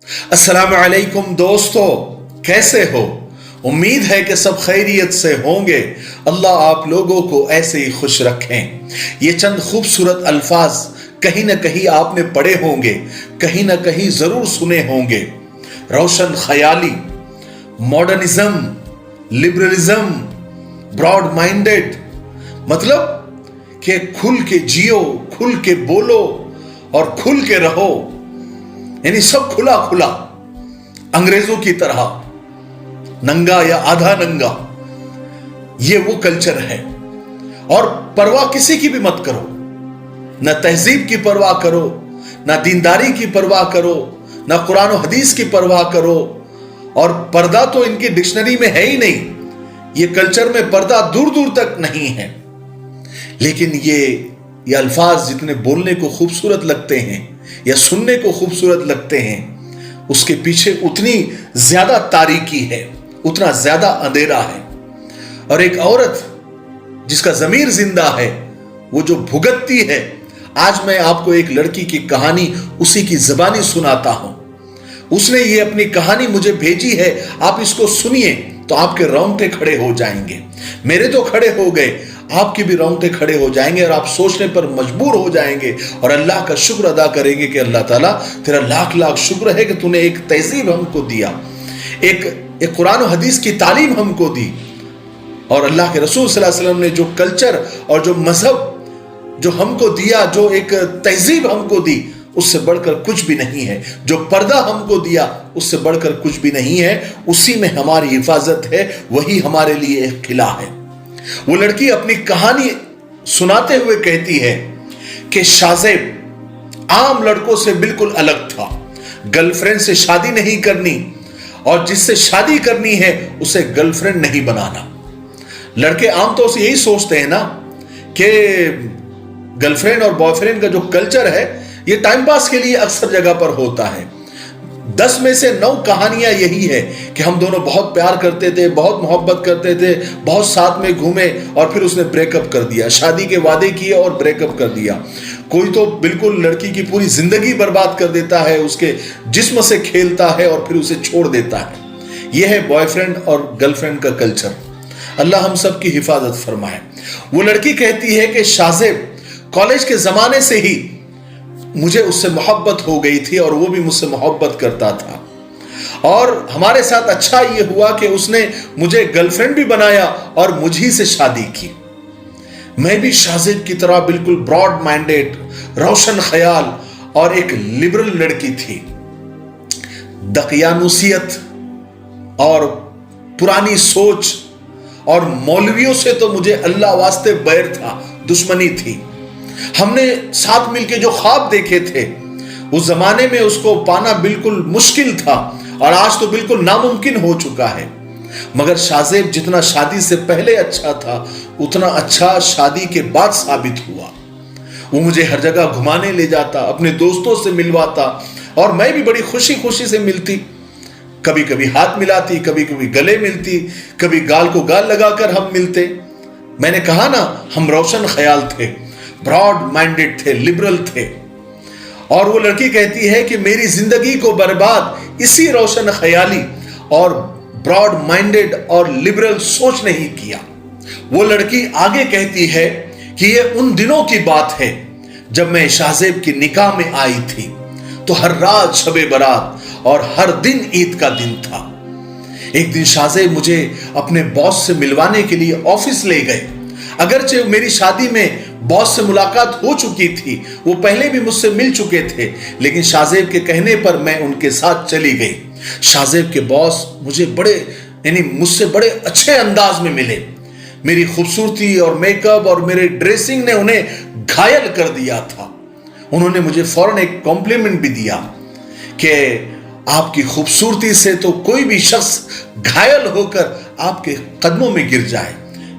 अस्सलाम वालेकुम दोस्तों, कैसे हो? उम्मीद है कि सब खैरियत से होंगे। अल्लाह आप लोगों को ऐसे ही खुश रखें। ये चंद खूबसूरत अल्फाज कहीं ना कहीं आपने पढ़े होंगे, कहीं ना कहीं जरूर सुने होंगे। रोशन ख्याली, मॉडर्निज्म, लिबरलिज्म, ब्रॉड माइंडेड, मतलब कि खुल के जियो, खुल के बोलो और खुल के रहो, यानी सब खुला खुला, अंग्रेजों की तरह नंगा या आधा नंगा। ये वो कल्चर है। और परवाह किसी की भी मत करो, ना तहजीब की परवाह करो, ना दीनदारी की परवाह करो, ना कुरान और हदीस की परवाह करो। और पर्दा तो इनकी डिक्शनरी में है ही नहीं। ये कल्चर में पर्दा दूर दूर तक नहीं है। लेकिन ये अल्फाज जितने बोलने को खूबसूरत लगते हैं या सुनने को खूबसूरत लगते हैं, उसके पीछे उतनी ज्यादा तारीकी है, उतना ज्यादा अंधेरा है। और एक औरत जिसका जमीर जिंदा है, वो जो भुगतती है। आज मैं आपको एक लड़की की कहानी उसी की जबानी सुनाता हूं। उसने ये अपनी कहानी मुझे भेजी है, आप इसको सुनिए तो आपके रोंगटे खड़े हो जाएंगे। मेरे तो खड़े हो गए, आपके भी रोंगटे खड़े हो जाएंगे और आप सोचने पर मजबूर हो जाएंगे और अल्लाह का शुक्र अदा करेंगे कि अल्लाह ताला तेरा लाख लाख शुक्र है कि तूने एक तहजीब हमको दिया, एक कुरान और हदीस की तालीम हमको दी। और अल्लाह के रसूल सल्लल्लाहु अलैहि वसल्लम ने जो कल्चर और जो मजहब जो हमको दिया, जो एक तहजीब हमको दी, उससे बढ़कर कुछ भी नहीं है। जो पर्दा हमको दिया, उससे बढ़कर कुछ भी नहीं है। उसी में हमारी हिफाजत है, वही हमारे लिए एक किला है। वो लड़की अपनी कहानी सुनाते हुए कहती है कि शाज़ेब आम लड़कों से बिल्कुल अलग था। गर्लफ्रेंड से शादी नहीं करनी, और जिससे शादी करनी है उसे गर्लफ्रेंड नहीं बनाना। लड़के आमतौर से यही सोचते हैं ना कि गर्लफ्रेंड और बॉयफ्रेंड का जो कल्चर है, ये टाइम पास के लिए अक्सर जगह पर होता है। 10 में से 9 कहानियां यही है कि हम दोनों बहुत प्यार करते थे, बहुत मोहब्बत करते थे, बहुत साथ में घूमे और फिर उसने ब्रेकअप कर दिया, शादी के वादे किए और ब्रेकअप कर दिया। कोई तो बिल्कुल लड़की की पूरी जिंदगी बर्बाद कर देता है, उसके जिस्म से खेलता है और फिर उसे छोड़ देता है। यह है बॉयफ्रेंड और गर्लफ्रेंड का कल्चर। अल्लाह हम सब की हिफाजत फरमाए। वो लड़की कहती है कि शाज़ेब कॉलेज के जमाने से ही मुझे उससे मोहब्बत हो गई थी और वो भी मुझसे मोहब्बत करता था। और हमारे साथ अच्छा ये हुआ कि उसने मुझे गर्लफ्रेंड भी बनाया और मुझी से शादी की। मैं भी शाज़ेब की तरह बिल्कुल ब्रॉड माइंडेड, रोशन ख्याल और एक लिबरल लड़की थी। दकियानुसियत और पुरानी सोच और मौलवियों से तो मुझे अल्लाह वास्ते बैर था, दुश्मनी थी। हमने साथ मिलके जो ख्वाब देखे थे, उस जमाने में उसको पाना बिल्कुल मुश्किल था और आज तो बिल्कुल नामुमकिन हो चुका है। मगर शाज़ेब जितना शादी से पहले अच्छा था, उतना अच्छा शादी के बाद साबित हुआ। वो मुझे हर जगह घुमाने ले जाता, अपने दोस्तों से मिलवाता और मैं भी बड़ी खुशी खुशी से मिलती। कभी कभी हाथ मिलाती, कभी कभी गले मिलती, कभी गाल को गाल लगाकर हम मिलते। मैंने कहा ना, हम रोशन ख्याल थे, ब्रॉड माइंडेड थे, लिबरल थे। और वो लड़की कहती है कि मेरी जिंदगी को बर्बाद इसी रोशन ख्याली और ब्रॉड माइंडेड और लिबरल सोच ने ही किया। वो लड़की आगे कहती है कि ये उन दिनों की बात है जब मैं शाज़ेब की निकाह में आई थी, तो हर रात शबे बारात और हर दिन ईद का दिन था। एक दिन शाज़ेब मुझे अपने बॉस से मिलवाने के लिए ऑफिस ले गए। अगरचे मेरी शादी में बॉस से मुलाकात हो चुकी थी, वो पहले भी मुझसे मिल चुके थे, लेकिन शाज़ेब के कहने पर मैं उनके साथ चली गई। शाज़ेब के बॉस मुझसे बड़े अच्छे अंदाज में मिले। मेरी खूबसूरती और मेकअप और मेरे ड्रेसिंग ने उन्हें घायल कर दिया था। उन्होंने मुझे फौरन एक कॉम्प्लीमेंट भी दिया कि आपकी खूबसूरती से तो कोई भी शख्स घायल होकर आपके कदमों में गिर जाए।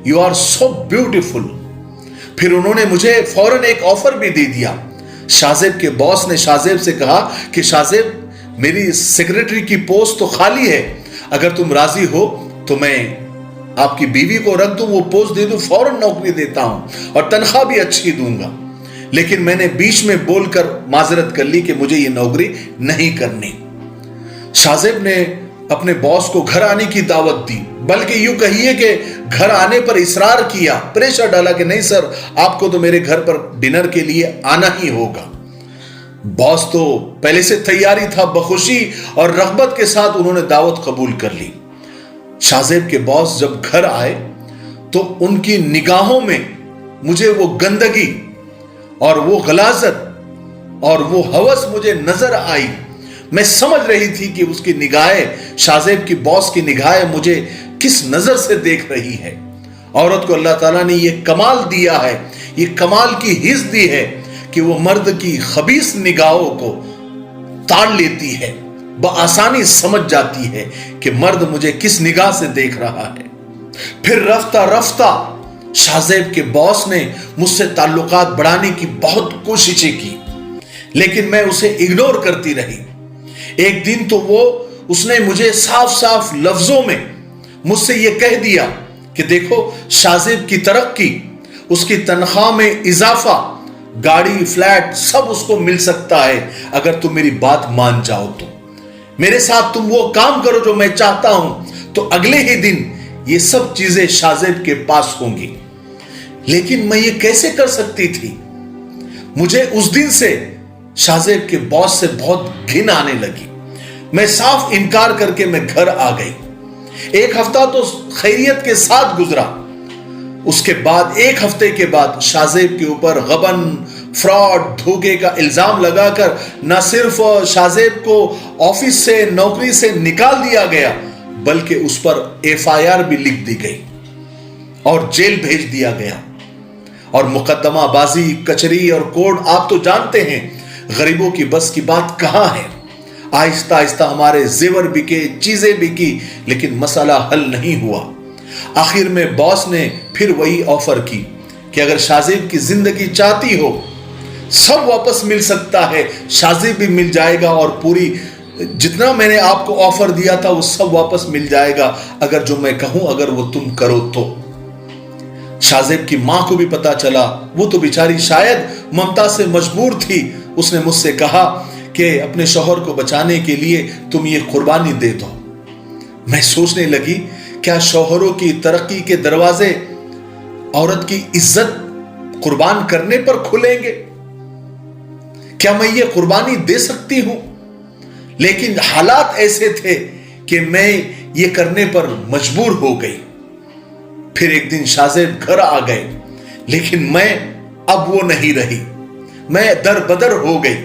You are so beautiful. फिर उन्होंने मुझे फौरन एक ऑफर भी दे दिया। शाज़ेब के बॉस ने शाज़ेब से कहा कि शाज़ेब, मेरी सेक्रेटरी की पोस्ट तो खाली है, अगर तुम राजी हो तो मैं आपकी बीवी को रख दूं, वो पोस्ट दे दूं, फौरन नौकरी देता हूं और तनख्वाह भी अच्छी दूंगा। लेकिन मैंने बीच में बोलकर माजरत कर ली कि मुझे ये नौकरी नहीं करनी। शाज़ेब ने अपने बॉस को घर आने की दावत दी, बल्कि यूं कहिए कि घर आने पर इसरार किया, प्रेशर डाला कि नहीं सर, आपको तो मेरे घर पर डिनर के लिए आना ही होगा। बॉस तो पहले से तैयारी था, बखुशी और रग़बत के साथ उन्होंने दावत कबूल कर ली। शाज़ेब के बॉस जब घर आए तो उनकी निगाहों में मुझे वो गंदगी और वो गलाजत और वो हवस मुझे नजर आई। मैं समझ रही थी कि उसकी निगाहें, शाज़ेब की बॉस की निगाहें मुझे किस नजर से देख रही है। औरत को अल्लाह ताला ने ये कमाल दिया है, ये कमाल की हिस्स दी है कि वो मर्द की खबीस निगाहों को ताड़ लेती है, बआसानी समझ जाती है कि मर्द मुझे किस निगाह से देख रहा है। फिर रफ्ता रफ्ता शाज़ेब के बॉस ने मुझसे ताल्लुकात बढ़ाने की बहुत कोशिशें की, लेकिन मैं उसे इग्नोर करती रही। एक दिन तो उसने मुझे साफ साफ लफ्जों में मुझसे यह कह दिया कि देखो, शाज़ेब की तरक्की, उसकी तनख्वाह में इजाफा, गाड़ी, फ्लैट सब उसको मिल सकता है अगर तुम मेरी बात मान जाओ तो। मेरे साथ तुम वो काम करो जो मैं चाहता हूं, तो अगले ही दिन ये सब चीजें शाज़ेब के पास होंगी। लेकिन मैं ये कैसे कर सकती थी? मुझे उस दिन से शाज़ेब के बॉस से बहुत घिन आने लगी। मैं साफ इनकार करके मैं घर आ गई। एक हफ्ता तो खैरियत के साथ गुजरा। उसके बाद एक हफ्ते के बाद शाज़ेब के ऊपर गबन, फ्रॉड, धोखे का इल्जाम लगाकर न सिर्फ शाज़ेब को ऑफिस से, नौकरी से निकाल दिया गया, बल्कि उस पर FIR भी लिख दी गई और जेल भेज दिया गया। और मुकदमाबाजी, कचहरी और कोर्ट आप तो जानते हैं, गरीबों की बस की बात कहां है। आहिस्ता आहिस्ता हमारे जेवर बिके, चीजें बिकी, लेकिन मसला हल नहीं हुआ। आखिर में बॉस ने फिर वही ऑफर की कि अगर शाज़ेब की जिंदगी चाहती हो, सब वापस मिल सकता है, शाज़ेब भी मिल जाएगा और पूरी जितना मैंने आपको ऑफर दिया था वो सब वापस मिल जाएगा, अगर जो मैं कहूं अगर वो तुम करो तो। शाज़ेब की मां को भी पता चला, वो तो बेचारी शायद ममता से मजबूर थी। उसने मुझसे कहा कि अपने शौहर को बचाने के लिए तुम ये कुर्बानी दे दो। मैं सोचने लगी, क्या शौहरों की तरक्की के दरवाजे औरत की इज्जत कुर्बान करने पर खुलेंगे? क्या मैं ये कुर्बानी दे सकती हूं? लेकिन हालात ऐसे थे कि मैं ये करने पर मजबूर हो गई। फिर एक दिन शाज़ेब घर आ गए, लेकिन मैं अब वो नहीं रही। मैं दर बदर हो गई।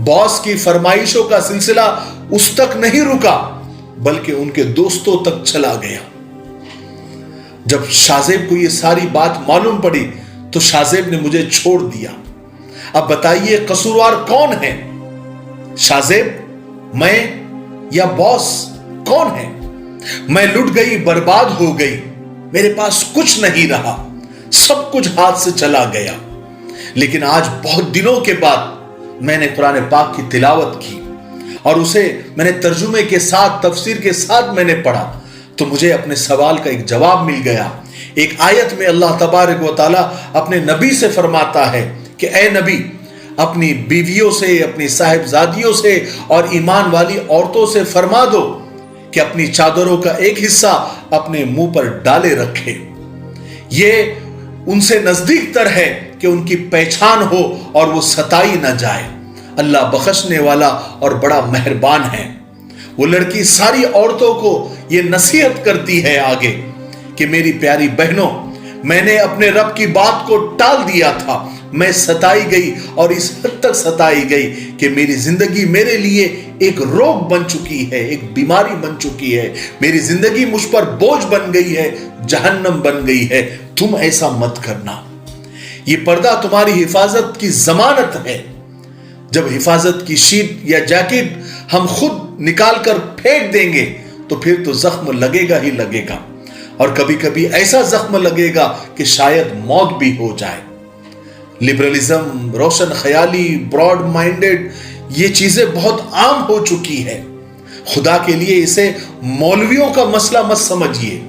बॉस की फरमाइशों का सिलसिला उस तक नहीं रुका, बल्कि उनके दोस्तों तक चला गया। जब शाज़ेब को ये सारी बात मालूम पड़ी तो शाज़ेब ने मुझे छोड़ दिया। अब बताइए कसूरवार कौन है? शाज़ेब, मैं या बॉस? कौन है? मैं लुट गई, बर्बाद हो गई, मेरे पास कुछ नहीं रहा, सब कुछ हाथ से चला गया। लेकिन आज बहुत दिनों के बाद मैंने कुरान पाक की तिलावत की और उसे मैंने तर्जुमे के साथ, तफसीर के साथ मैंने पढ़ा, तो मुझे अपने सवाल का एक जवाब मिल गया। एक आयत में अल्लाह तबारक व तआला अपने नबी से फरमाता है कि ए नबी, अपनी बीवियों से, अपनी साहिबजादियों से और ईमान वाली औरतों से फरमा दो कि अपनी चादरों का एक हिस्सा अपने मुंह पर डाले रखे। ये उनसे नजदीक तर है कि उनकी पहचान हो और वो सताई न जाए। अल्लाह बख्शने वाला और बड़ा मेहरबान है। वो लड़की सारी औरतों को ये नसीहत करती है आगे कि मेरी प्यारी बहनों, मैंने अपने रब की बात को टाल दिया था, मैं सताई गई और इस हद तक सताई गई कि मेरी जिंदगी मेरे लिए एक रोग बन चुकी है, एक बीमारी बन चुकी है। मेरी जिंदगी मुझ पर बोझ बन गई है, जहन्नम बन गई है। तुम ऐसा मत करना। ये पर्दा तुम्हारी हिफाजत की जमानत है। जब हिफाजत की शीट या जैकेट हम खुद निकाल कर फेंक देंगे तो फिर तो जख्म लगेगा ही लगेगा, और कभी कभी ऐसा जख्म लगेगा कि शायद मौत भी हो जाए। लिबरलिज्म, रोशन ख्याली, ब्रॉड माइंडेड, ये चीजें बहुत आम हो चुकी है। खुदा के लिए इसे मौलवियों का मसला मत समझिए।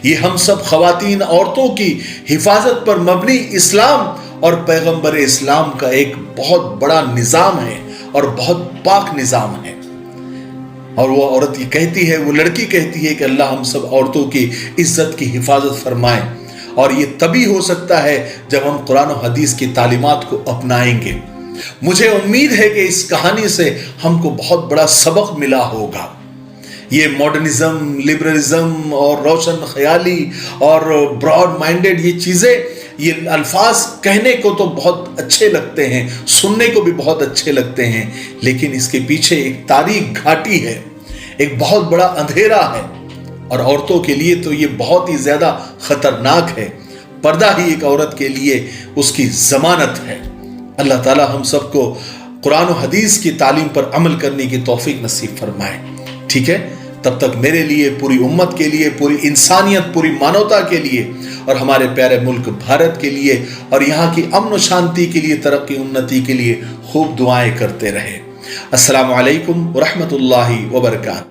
ये हम सब खवातीन, औरतों की हिफाजत पर मबनी इस्लाम और पैगंबर इस्लाम का एक बहुत बड़ा निजाम है और बहुत पाक निजाम है। اور وہ عورت یہ کہتی ہے، وہ لڑکی کہتی ہے کہ اللہ ہم سب عورتوں کی عزت کی حفاظت فرمائیں، اور یہ تبھی ہو سکتا ہے جب ہم قرآن و حدیث کی تعلیمات کو اپنائیں گے۔ مجھے امید ہے کہ اس کہانی سے ہم کو بہت بڑا سبق ملا ہوگا۔ یہ ماڈرنزم، لبرلزم اور روشن خیالی اور براڈ مائنڈڈ یہ چیزیں، یہ الفاظ کہنے کو تو بہت اچھے لگتے ہیں، سننے کو بھی بہت اچھے لگتے ہیں، لیکن اس کے پیچھے ایک تاریک گھاٹی ہے، ایک بہت بڑا اندھیرا ہے، اور عورتوں کے لیے تو یہ بہت ہی زیادہ خطرناک ہے۔ پردہ ہی ایک عورت کے لیے اس کی ضمانت ہے۔ اللہ تعالی ہم سب کو قرآن و حدیث کی تعلیم پر عمل کرنے کی توفیق نصیب فرمائے۔ ٹھیک ہے، تب تک میرے لیے، پوری امت کے لیے، پوری انسانیت، پوری مانوتا کے لیے، اور ہمارے پیارے ملک بھارت کے لیے، اور یہاں کی امن و شانتی کے لیے، ترقی انتی کے لیے خوب دعائیں کرتے رہے۔ السلام علیکم ورحمۃ اللہ وبرکاتہ۔